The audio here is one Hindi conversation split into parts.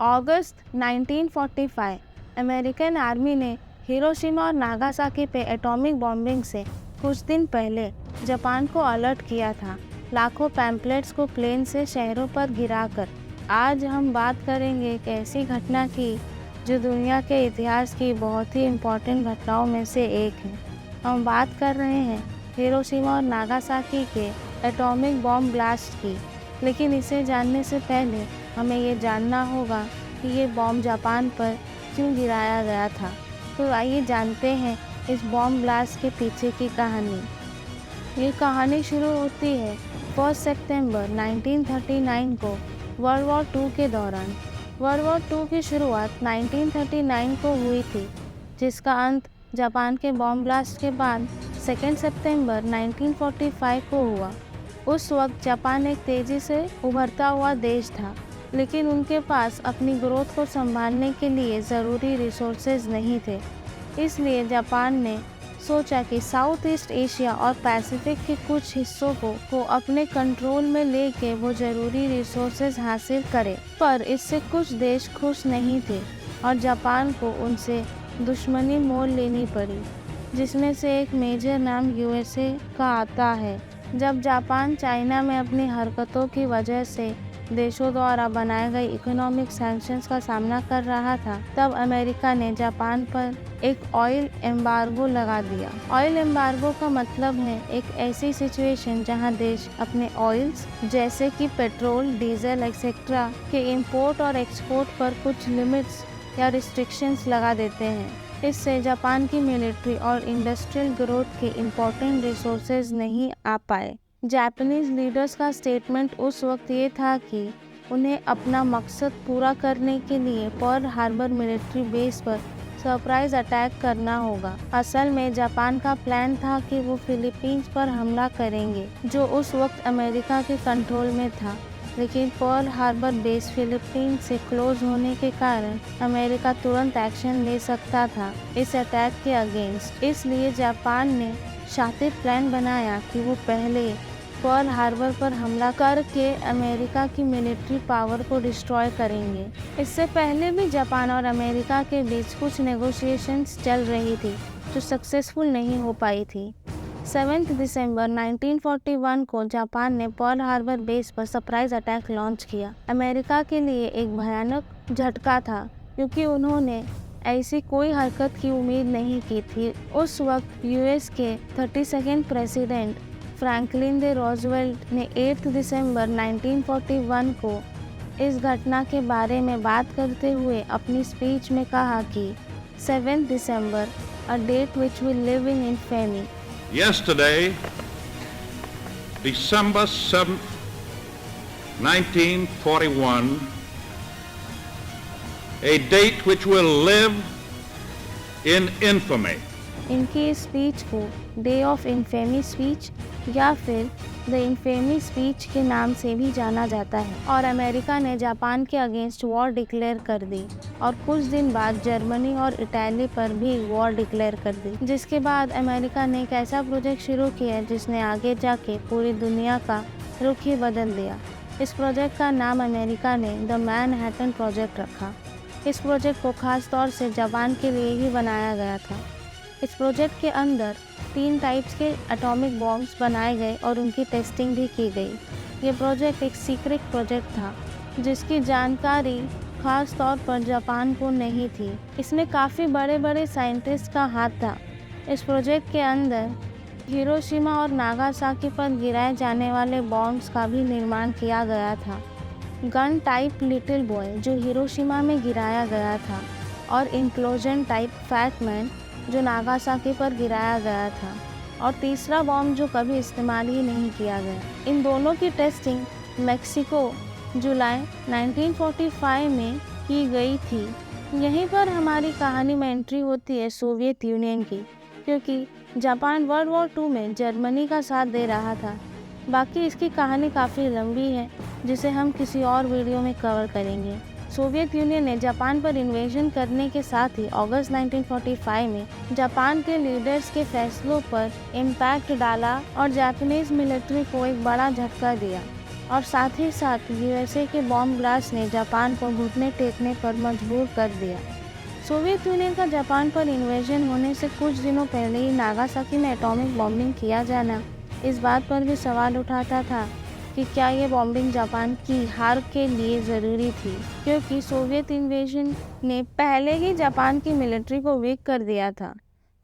अगस्त 1945 अमेरिकन आर्मी ने हिरोशिमा और नागासाकी पे एटॉमिक बॉम्बिंग से कुछ दिन पहले जापान को अलर्ट किया था, लाखों पैम्पलेट्स को प्लेन से शहरों पर गिराकर। आज हम बात करेंगे एक ऐसी घटना की जो दुनिया के इतिहास की बहुत ही इम्पोर्टेंट घटनाओं में से एक है। हम बात कर रहे हैं हिरोशिमा और नागासाकी के एटॉमिक बॉम्ब ब्लास्ट की। लेकिन इसे जानने से पहले हमें ये जानना होगा कि ये बॉम्ब जापान पर क्यों गिराया गया था। तो आइए जानते हैं इस बॉम्ब ब्लास्ट के पीछे की कहानी। ये कहानी शुरू होती है 1 सितंबर 1939 को वर्ल्ड वॉर 2 के दौरान। वर्ल्ड वॉर 2 की शुरुआत 1939 को हुई थी, जिसका अंत जापान के बॉम्ब ब्लास्ट के बाद 2 सितंबर 1945 को हुआ। उस वक्त जापान एक तेज़ी से उभरता हुआ देश था, लेकिन उनके पास अपनी ग्रोथ को संभालने के लिए ज़रूरी रिसोर्सेज नहीं थे। इसलिए जापान ने सोचा कि साउथ ईस्ट एशिया और पैसिफिक के कुछ हिस्सों को अपने कंट्रोल में लेके वो ज़रूरी रिसोर्सेज हासिल करे। पर इससे कुछ देश खुश नहीं थे और जापान को उनसे दुश्मनी मोल लेनी पड़ी, जिसमें से एक मेजर नाम यूएसए का आता है। जब जापान चाइना में अपनी हरकतों की वजह से देशों द्वारा बनाए गए इकोनॉमिक सैंक्शंस का सामना कर रहा था, तब अमेरिका ने जापान पर एक ऑयल एम्बार्गो लगा दिया। ऑयल एम्बार्गो का मतलब है एक ऐसी सिचुएशन जहां देश अपने ऑयल्स जैसे कि पेट्रोल, डीजल एक्सेट्रा के इंपोर्ट और एक्सपोर्ट पर कुछ लिमिट्स या रिस्ट्रिक्शंस लगा देते हैं। इससे जापान की मिलिट्री और इंडस्ट्रियल ग्रोथ के इम्पोर्टेंट रिसोर्सेज नहीं आ पाए। जापानीज लीडर्स का स्टेटमेंट उस वक्त ये था कि उन्हें अपना मकसद पूरा करने के लिए पर्ल हार्बर मिलिट्री बेस पर सरप्राइज अटैक करना होगा। असल में जापान का प्लान था कि वो फिलीपींस पर हमला करेंगे, जो उस वक्त अमेरिका के कंट्रोल में था। लेकिन पर्ल हार्बर बेस फिलीपींस से क्लोज होने के कारण अमेरिका तुरंत एक्शन ले सकता था इस अटैक के अगेंस्ट। इसलिए जापान ने शातिर प्लान बनाया कि वो पहले पर्ल हार्बर पर हमला करके अमेरिका की मिलिट्री पावर को डिस्ट्रॉय करेंगे। इससे पहले भी जापान और अमेरिका के बीच कुछ नेगोशिएशंस चल रही थी जो सक्सेसफुल नहीं हो पाई थी। 7 दिसंबर 1941 को जापान ने पर्ल हार्बर बेस पर सरप्राइज अटैक लॉन्च किया। अमेरिका के लिए एक भयानक झटका था, क्योंकि उन्होंने ऐसी कोई हरकत की उम्मीद नहीं की थी। उस वक्त यूएस के 32nd president Franklin D Roosevelt ने 8 दिसंबर 1941 को इस घटना के बारे में बात करते हुए अपनी स्पीच में कहा कि 7 दिसंबर, a date which will live in infamy. Yesterday, December 7th, 1941, a date which will live in infamy. इनकी स्पीच को डे ऑफ इन्फेमी स्पीच या फिर द इन्फेमी स्पीच के नाम से भी जाना जाता है। और अमेरिका ने जापान के अगेंस्ट वॉर डिक्लेयर कर दी और कुछ दिन बाद जर्मनी और इटली पर भी वॉर डिक्लेयर कर दी। जिसके बाद अमेरिका ने एक ऐसा प्रोजेक्ट शुरू किया जिसने आगे जाके पूरी दुनिया का रुख ही बदल दिया। इस प्रोजेक्ट का नाम अमेरिका ने द मैनहट्टन प्रोजेक्ट रखा। इस प्रोजेक्ट को खास तौर से जापान के लिए ही बनाया गया था। इस प्रोजेक्ट के अंदर 3 टाइप्स के एटॉमिक बॉम्ब्स बनाए गए और उनकी टेस्टिंग भी की गई। ये प्रोजेक्ट एक सीक्रेट प्रोजेक्ट था, जिसकी जानकारी खास तौर पर जापान को नहीं थी। इसमें काफ़ी बड़े बड़े साइंटिस्ट का हाथ था। इस प्रोजेक्ट के अंदर हिरोशिमा और नागासाकी पर गिराए जाने वाले बॉम्ब्स का भी निर्माण किया गया था। गन टाइप लिटिल बॉय जो हिरोशिमा में गिराया गया था, और इम्प्लोजन टाइप फैट मैन जो नागासाकी पर गिराया गया था, और तीसरा बॉम्ब जो कभी इस्तेमाल ही नहीं किया गया। इन दोनों की टेस्टिंग मेक्सिको जुलाई 1945 में की गई थी। यहीं पर हमारी कहानी में एंट्री होती है सोवियत यूनियन की, क्योंकि जापान वर्ल्ड वॉर 2 में जर्मनी का साथ दे रहा था। बाकी इसकी कहानी काफ़ी लंबी है, जिसे हम किसी और वीडियो में कवर करेंगे। सोवियत यूनियन ने जापान पर इन्वेजन करने के साथ ही अगस्त 1945 में जापान के लीडर्स के फैसलों पर इम्पैक्ट डाला और जापानीज मिलिट्री को एक बड़ा झटका दिया। और साथ ही साथ यूएसए के बॉम्ब ब्लास्ट ने जापान को घुटने टेकने पर मजबूर कर दिया। सोवियत यूनियन का जापान पर इन्वेजन होने से कुछ दिनों पहले ही नागासाकी में एटॉमिक बॉम्बिंग किया जाना इस बात पर भी सवाल उठाता था कि क्या ये बॉम्बिंग जापान की हार के लिए ज़रूरी थी, क्योंकि सोवियत इन्वेजन ने पहले ही जापान की मिलिट्री को वीक कर दिया था।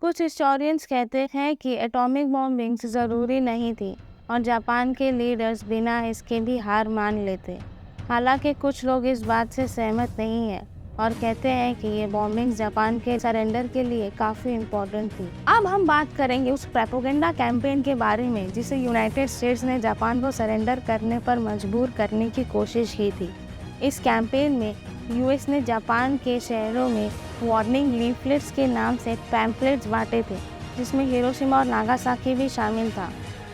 कुछ हिस्टोरियंस कहते हैं कि एटॉमिक बॉम्बिंग ज़रूरी नहीं थी और जापान के लीडर्स बिना इसके भी हार मान लेते। हालांकि कुछ लोग इस बात से सहमत नहीं हैं और कहते हैं कि ये बॉम्बिंग जापान के सरेंडर के लिए काफ़ी इम्पोर्टेंट थी। अब हम बात करेंगे उस प्रोपेगेंडा कैंपेन के बारे में जिसे यूनाइटेड स्टेट्स ने जापान को सरेंडर करने पर मजबूर करने की कोशिश की थी। इस कैंपेन में यूएस ने जापान के शहरों में वार्निंग लीफलेट्स के नाम से पैम्पलेट्स बांटे थे, जिसमें हिरोशिमा और नागासाकी भी शामिल था।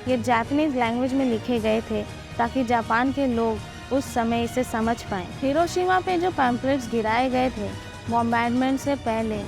ये जापानीज लैंग्वेज में लिखे गए थे ताकि जापान के लोग उस समय इसे समझ पाएं। हिरोशिमा पे जो पैम्पलेट्स गिराए गए थे बॉम्बार्डमेंट से पहले,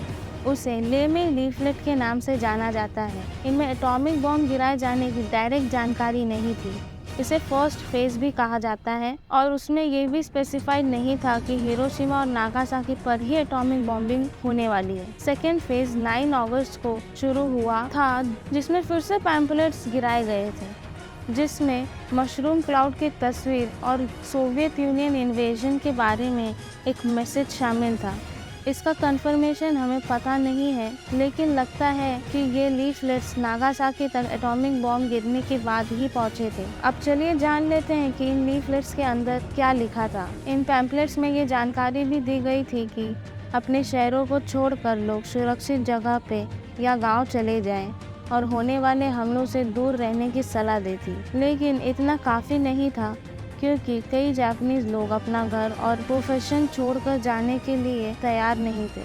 उसे लेमे लीफलेट के नाम से जाना जाता है। इनमें एटॉमिक बॉम्ब गिराए जाने की डायरेक्ट जानकारी नहीं थी। इसे फर्स्ट फेज भी कहा जाता है और उसमें ये भी स्पेसिफाइड नहीं था कि हिरोशिमा और नागासाकी पर ही एटॉमिक बॉम्बिंग होने वाली है। सेकेंड फेज 9 अगस्त को शुरू हुआ था, जिसमें फिर से पैम्पलेट्स गिराए गए थे, जिसमें मशरूम क्लाउड की तस्वीर और सोवियत यूनियन इन्वेजन के बारे में एक मैसेज शामिल था। इसका कंफर्मेशन हमें पता नहीं है, लेकिन लगता है कि ये लीफलेट्स नागासाकी तक एटॉमिक बॉम्ब गिरने के बाद ही पहुंचे थे। अब चलिए जान लेते हैं कि इन लीफलेट्स के अंदर क्या लिखा था। इन पैम्पलेट्स में ये जानकारी भी दी गई थी कि अपने शहरों को छोड़कर लोग सुरक्षित जगह पे या गांव चले जाएं और होने वाले हमलों से दूर रहने की सलाह दी थी। लेकिन इतना काफ़ी नहीं था, क्योंकि कई जापानीज लोग अपना घर और प्रोफेशन छोड़कर जाने के लिए तैयार नहीं थे।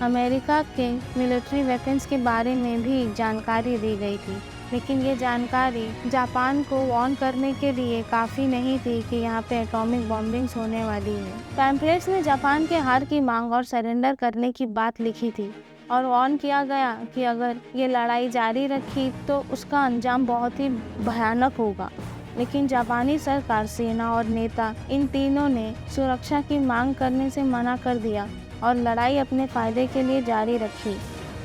अमेरिका के मिलिट्री वेपन्स के बारे में भी जानकारी दी गई थी, लेकिन ये जानकारी जापान को वार्न करने के लिए काफ़ी नहीं थी कि यहाँ पे एटॉमिक बॉम्बिंग्स होने वाली है। पैम्पलेट्स में जापान के हार की मांग और सरेंडर करने की बात लिखी थी और वार्न किया गया कि अगर ये लड़ाई जारी रखी तो उसका अंजाम बहुत ही भयानक होगा। लेकिन जापानी सरकार, सेना और नेता इन तीनों ने सुरक्षा की मांग करने से मना कर दिया और लड़ाई अपने फ़ायदे के लिए जारी रखी।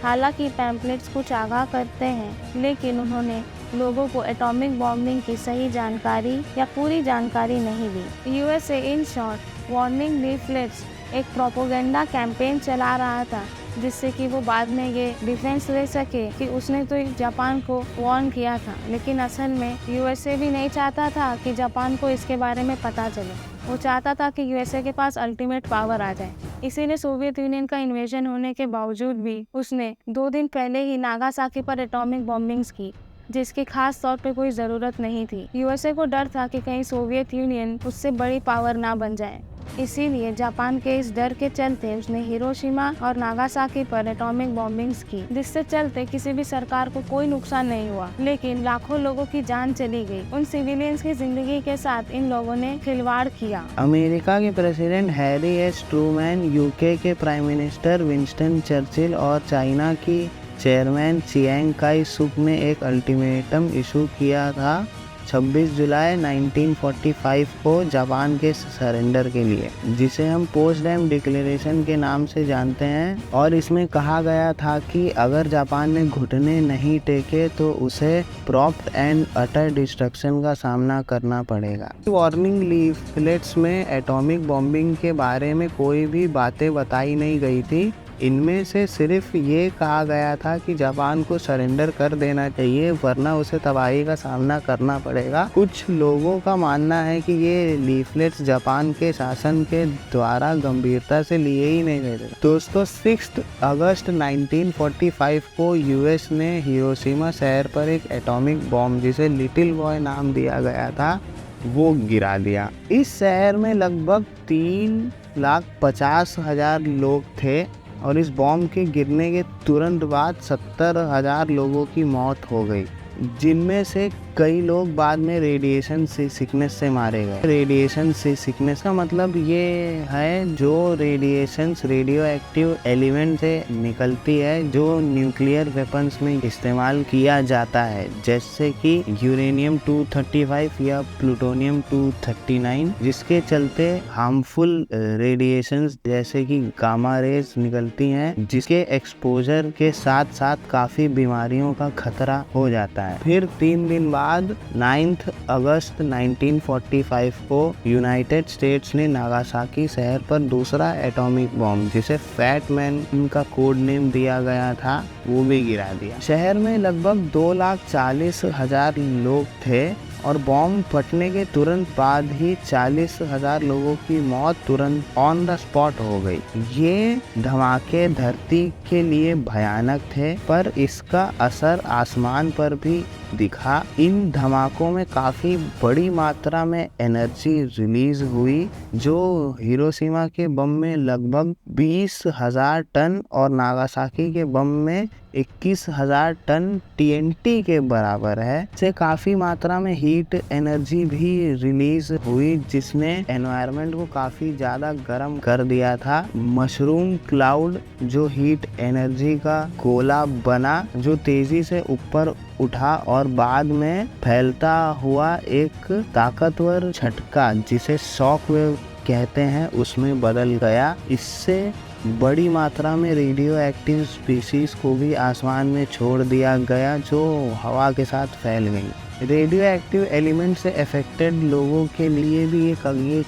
हालांकि पैम्पलेट्स कुछ आगाह करते हैं, लेकिन उन्होंने लोगों को एटॉमिक बॉम्बिंग की सही जानकारी या पूरी जानकारी नहीं दी। USA in short warning leaflets एक प्रोपेगेंडा कैंपेन चला रहा था, जिससे कि वो बाद में ये डिफेंस ले सके कि उसने तो जापान को वार्न किया था। लेकिन असल में यूएसए भी नहीं चाहता था कि जापान को इसके बारे में पता चले। वो चाहता था कि यूएसए के पास अल्टीमेट पावर आ जाए। इसीलिए सोवियत यूनियन का इन्वेजन होने के बावजूद भी उसने 2 दिन पहले ही नागासाकी पर एटॉमिक बॉम्बिंग्स की, जिसकी खास तौर पे कोई ज़रूरत नहीं थी। यूएसए को डर था कि कहीं सोवियत यूनियन उससे बड़ी पावर ना बन जाए। इसीलिए जापान के इस डर के चलते उसने हिरोशिमा और नागासाकी पर एटॉमिक बॉम्बिंग्स की, जिससे चलते किसी भी सरकार को कोई नुकसान नहीं हुआ, लेकिन लाखों लोगों की जान चली गई। उन सिविलियंस की जिंदगी के साथ इन लोगों ने खिलवाड़ किया। अमेरिका के president Harry S Trueman, UK के प्राइम मिनिस्टर विंस्टन चर्चिल और चाइना की चेयरमैन चियांग काई शुक ने एक अल्टीमेटम इशू किया था 26 जुलाई 1945 को जापान के सरेंडर के लिए, जिसे हम पोट्सडाम डिक्लेरेशन के नाम से जानते हैं। और इसमें कहा गया था कि अगर जापान ने घुटने नहीं टेके तो उसे प्रॉम्प्ट एंड अटर डिस्ट्रक्शन का सामना करना पड़ेगा। वार्निंग लीफलेट्स में एटॉमिक बॉम्बिंग के बारे में कोई भी बातें बताई नहीं गई थी। इनमें से सिर्फ ये कहा गया था कि जापान को सरेंडर कर देना चाहिए, वरना उसे तबाही का सामना करना पड़ेगा। कुछ लोगों का मानना है कि ये लीफलेट्स जापान के शासन के द्वारा गंभीरता से लिए ही नहीं गए थे। दोस्तों, 6 अगस्त 1945 को यूएस ने हिरोशिमा शहर पर एक एटॉमिक बॉम्ब, जिसे लिटिल बॉय नाम दिया गया था, वो गिरा दिया। इस शहर में लगभग 3,50,000 लोग थे और इस बॉम्ब के गिरने के तुरंत बाद 70,000 लोगों की मौत हो गई, जिनमें से कई लोग बाद में रेडिएशन से सिकनेस से मारे गए। रेडिएशन से सिकनेस का मतलब ये है जो रेडियो एक्टिव एलिमेंट से निकलती है जो न्यूक्लियर वेपन्स में इस्तेमाल किया जाता है, जैसे कि यूरेनियम 235 या प्लूटोनियम 239, जिसके चलते हार्मफुल रेडिएशंस जैसे कि गामा रेज निकलती हैं, जिसके एक्सपोजर के साथ साथ काफी बीमारियों का खतरा हो जाता है। फिर 3 दिन बाद 9 अगस्त 1945 को यूनाइटेड स्टेट्स ने नागासाकी शहर पर दूसरा एटॉमिक बॉम्ब, जिसे फैट मैन का कोड नेम दिया गया था, वो भी गिरा दिया। शहर में लगभग 2,40,000 लोग थे और बॉम्ब फटने के तुरंत बाद ही 40,000 लोगों की मौत तुरंत ऑन द स्पॉट हो गई। ये धमाके धरती के लिए भयानक थे, पर इसका असर आसमान पर भी दिखा। इन धमाकों में काफी बड़ी मात्रा में एनर्जी रिलीज हुई, जो हिरोशिमा के बम में लगभग 20,000 टन और नागासाकी के बम में 21,000 टन TNT के बराबर है। से काफी मात्रा में हीट एनर्जी भी रिलीज हुई, जिसने एनवायरनमेंट को काफी ज्यादा गर्म कर दिया था। मशरूम क्लाउड, जो हीट एनर्जी का गोला बना, जो तेजी से ऊपर उठा और बाद में फैलता हुआ एक ताकतवर झटका, जिसे शॉक वेव कहते हैं, उसमें बदल गया। इससे बड़ी मात्रा में रेडियो एक्टिव स्पीशीज को भी आसमान में छोड़ दिया गया, जो हवा के साथ फैल गई। रेडियो एक्टिव एलिमेंट से अफेक्टेड लोगों के लिए भी ये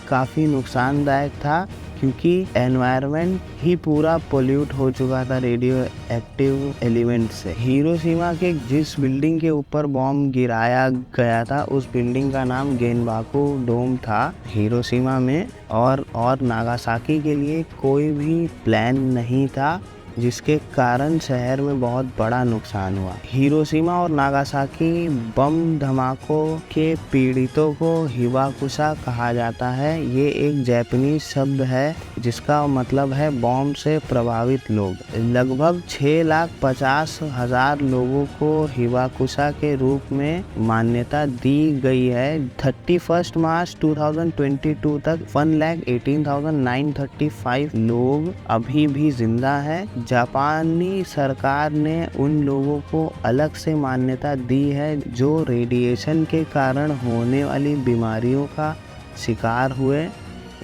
काफ़ी नुकसानदायक था, क्योंकि एनवायरनमेंट ही पूरा पोल्यूट हो चुका था रेडियो एक्टिव एलिमेंट से। हिरोशिमा के जिस बिल्डिंग के ऊपर बॉम्ब गिराया गया था, उस बिल्डिंग का नाम गेनबाकू डोम था हिरोशिमा में, और नागासाकी के लिए कोई भी प्लान नहीं था, जिसके कारण शहर में बहुत बड़ा नुकसान हुआ। हिरोशिमा और नागासाकी बम धमाकों के पीड़ितों को हिबाकुशा कहा जाता है। ये एक जापानीज शब्द है जिसका मतलब है बॉम्ब से प्रभावित लोग। लगभग 6,50,000 लोगों को हिबाकुशा के रूप में मान्यता दी गई है। 31 मार्च 2022 तक 1,18,935 लोग अभी भी जिंदा है। जापानी सरकार ने उन लोगों को अलग से मान्यता दी है जो रेडिएशन के कारण होने वाली बीमारियों का शिकार हुए।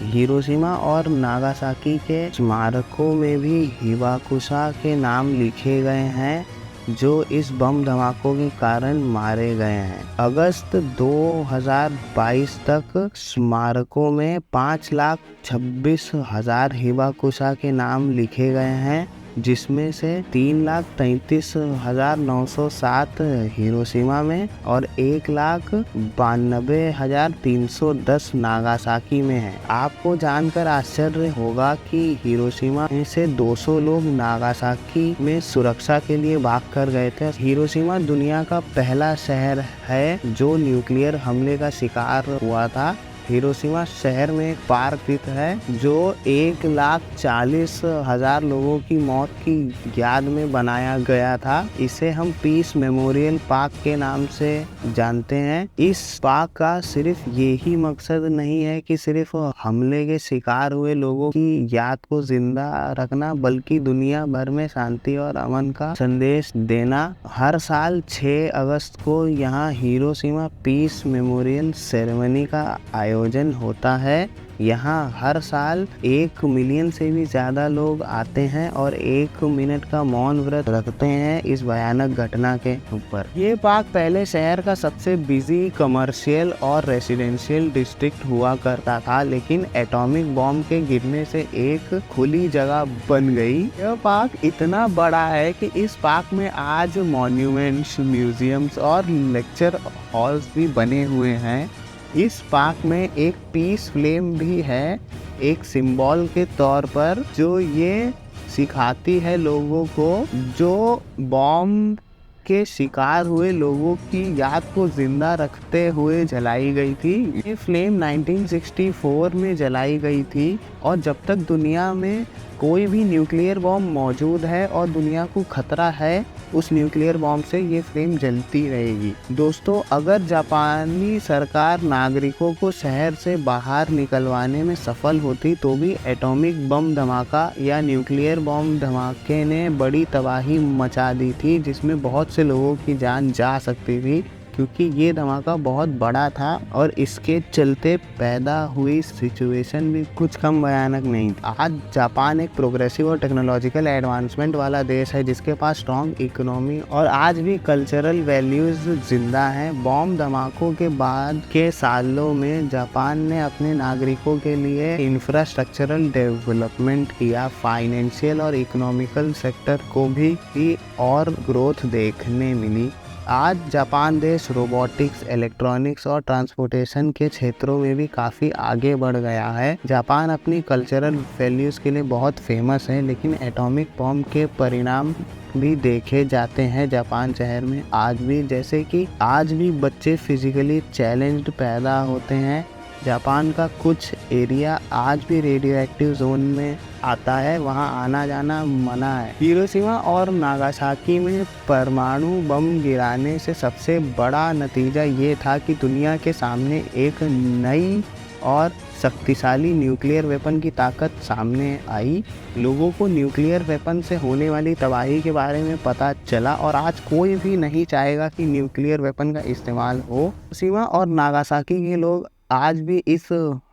हिरोशिमा और नागासाकी के स्मारकों में भी हिबाकुशा के नाम लिखे गए हैं, जो इस बम धमाकों के कारण मारे गए हैं। अगस्त 2022 तक स्मारकों में 5,26,000 हिबाकुशा के नाम लिखे गए हैं, जिसमें से 3,33,907 हिरोशिमा में और 1,92,310 नागासाकी में है। आपको जानकर आश्चर्य होगा कि हिरोशिमा में से 200 लोग नागासाकी में सुरक्षा के लिए भाग कर गए थे। हिरोशिमा दुनिया का पहला शहर है जो न्यूक्लियर हमले का शिकार हुआ था। हिरोशिमा शहर में एक पार्क स्थित है जो 1,40,000 लोगों की मौत की याद में बनाया गया था। इसे हम पीस मेमोरियल पार्क के नाम से जानते हैं। इस पार्क का सिर्फ यही मकसद नहीं है कि सिर्फ हमले के शिकार हुए लोगों की याद को जिंदा रखना, बल्कि दुनिया भर में शांति और अमन का संदेश देना। हर साल 6 अगस्त को यहाँ हिरोशिमा पीस मेमोरियल सेरेमनी का आयोजन होता है। यहाँ हर साल 1 मिलियन से भी ज़्यादा लोग आते हैं और 1 मिनट का मौन व्रत रखते हैं इस भयानक घटना के ऊपर। ये पार्क पहले शहर का सबसे बिजी कमर्शियल और रेसिडेंशियल डिस्ट्रिक्ट हुआ करता था, लेकिन एटॉमिक बॉम्ब के गिरने से एक खुली जगह बन गई। यह पार्क इतना बड़ा है कि इस पार्क में आज मॉन्यूमेंट्स, म्यूजियम्स और लेक्चर हॉल्स भी बने हुए हैं। इस पार्क में एक पीस फ्लेम भी है, एक सिंबल के तौर पर, जो ये सिखाती है लोगों को जो बॉम्ब के शिकार हुए लोगों की याद को जिंदा रखते हुए जलाई गई थी। ये फ्लेम 1964 में जलाई गई थी और जब तक दुनिया में कोई भी न्यूक्लियर बॉम्ब मौजूद है और दुनिया को खतरा है, उस न्यूक्लियर बॉम्ब से ये फ्लेम जलती रहेगी। दोस्तों, अगर जापानी सरकार नागरिकों को शहर से बाहर निकलवाने में सफल होती तो भी एटॉमिक बम धमाका या न्यूक्लियर बॉम्ब धमाके ने बड़ी तबाही मचा दी थी, जिसमें बहुत से लोगों की जान जा सकती थी, क्योंकि ये धमाका बहुत बड़ा था और इसके चलते पैदा हुई सिचुएशन भी कुछ कम भयानक नहीं। आज जापान एक प्रोग्रेसिव और टेक्नोलॉजिकल एडवांसमेंट वाला देश है, जिसके पास स्ट्रॉन्ग इकोनॉमी और आज भी कल्चरल वैल्यूज जिंदा हैं। बॉम्ब धमाकों के बाद के सालों में जापान ने अपने नागरिकों के लिए इंफ्रास्ट्रक्चरल डेवलपमेंट किया, फाइनेंशियल और इकोनॉमिकल सेक्टर को भी और ग्रोथ देखने मिली। आज जापान देश रोबोटिक्स, इलेक्ट्रॉनिक्स और ट्रांसपोर्टेशन के क्षेत्रों में भी काफ़ी आगे बढ़ गया है। जापान अपनी कल्चरल वैल्यूज़ के लिए बहुत फेमस है, लेकिन एटॉमिक बॉम्ब के परिणाम भी देखे जाते हैं जापान शहर में आज भी, जैसे कि आज भी बच्चे फिजिकली चैलेंज्ड पैदा होते हैं। जापान का कुछ एरिया आज भी रेडियो एक्टिव जोन में आता है, वहाँ आना जाना मना है। हिरोशिमा और नागासाकी में परमाणु बम गिराने से सबसे बड़ा नतीजा ये था कि दुनिया के सामने एक नई और शक्तिशाली न्यूक्लियर वेपन की ताकत सामने आई। लोगों को न्यूक्लियर वेपन से होने वाली तबाही के बारे में पता चला और आज कोई भी नहीं चाहेगा कि न्यूक्लियर वेपन का इस्तेमाल हो। हिरोशिमा और नागासाकी के लोग आज भी इस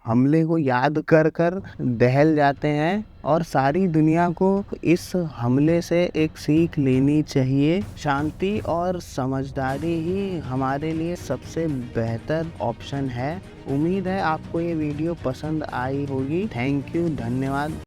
हमले को याद कर कर दहल जाते हैं और सारी दुनिया को इस हमले से एक सीख लेनी चाहिए। शांति और समझदारी ही हमारे लिए सबसे बेहतर ऑप्शन है। उम्मीद है आपको ये वीडियो पसंद आई होगी। थैंक यू, धन्यवाद।